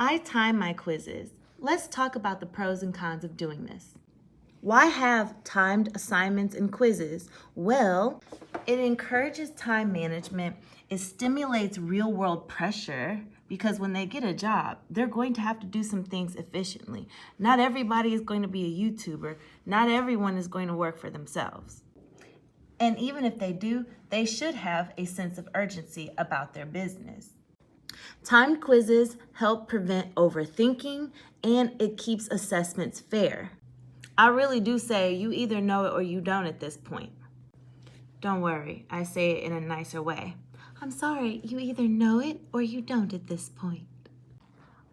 I time my quizzes. Let's talk about the pros and cons of doing this. Why have timed assignments and quizzes? Well, it encourages time management. It stimulates real-world pressure because when they get a job, they're going to have to do some things efficiently. Not everybody is going to be a YouTuber. Not everyone is going to work for themselves. And even if they do, they should have a sense of urgency about their business. Timed quizzes help prevent overthinking, and it keeps assessments fair. I really do say you either know it or you don't at this point. Don't worry, I say it in a nicer way. I'm sorry, you either know it or you don't at this point.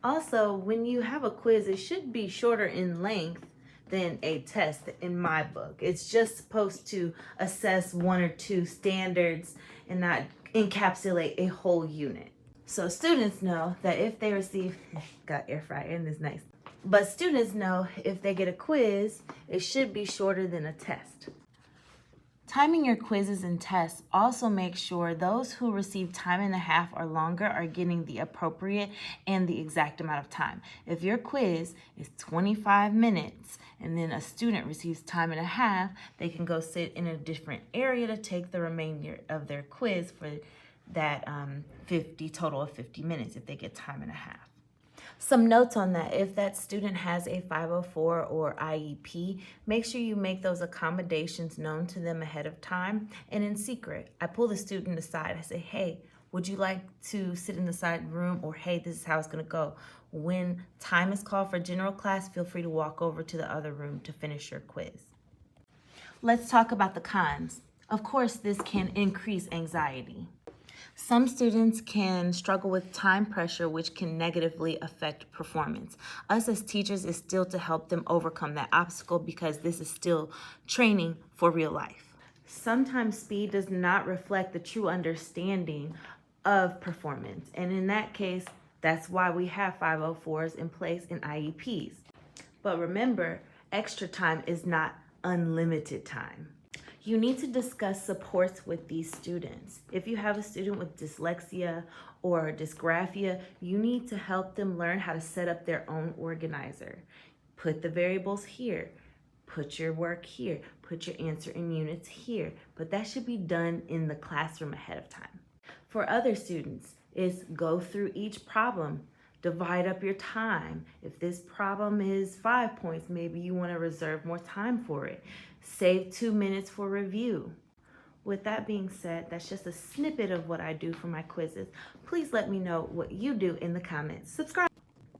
Also, when you have a quiz, it should be shorter in length than a test in my book. It's just supposed to assess one or two standards and not encapsulate a whole unit. So students know that if they receive, got air fryer in this nice. But students know if they get a quiz, it should be shorter than a test. Timing your quizzes and tests also makes sure those who receive time and a half or longer are getting the appropriate and the exact amount of time. If your quiz is 25 minutes and then a student receives time and a half, they can go sit in a different area to take the remainder of their quiz for that total of 50 minutes if they get time and a half. Some notes on that: if that student has a 504 or IEP, make sure you make those accommodations known to them ahead of time and in secret. I pull the student aside. I say, hey, would you like to sit in the side room? Or hey, this is how it's gonna go. When time is called for general class, feel free to walk over to the other room to finish your quiz. Let's talk about the cons. Of course, this can increase anxiety. Some students can struggle with time pressure, which can negatively affect performance. Us as teachers is still to help them overcome that obstacle because this is still training for real life. Sometimes speed does not reflect the true understanding of performance. And in that case, that's why we have 504s in place in IEPs. But remember, extra time is not unlimited time. You need to discuss supports with these students. If you have a student with dyslexia or dysgraphia, you need to help them learn how to set up their own organizer. Put the variables here, put your work here, put your answer in units here, but that should be done in the classroom ahead of time. For other students, is go through each problem. Divide up your time. If this problem is 5 points, maybe you want to reserve more time for it. Save 2 minutes for review. With that being said, that's just a snippet of what I do for my quizzes. Please let me know what you do in the comments. Subscribe.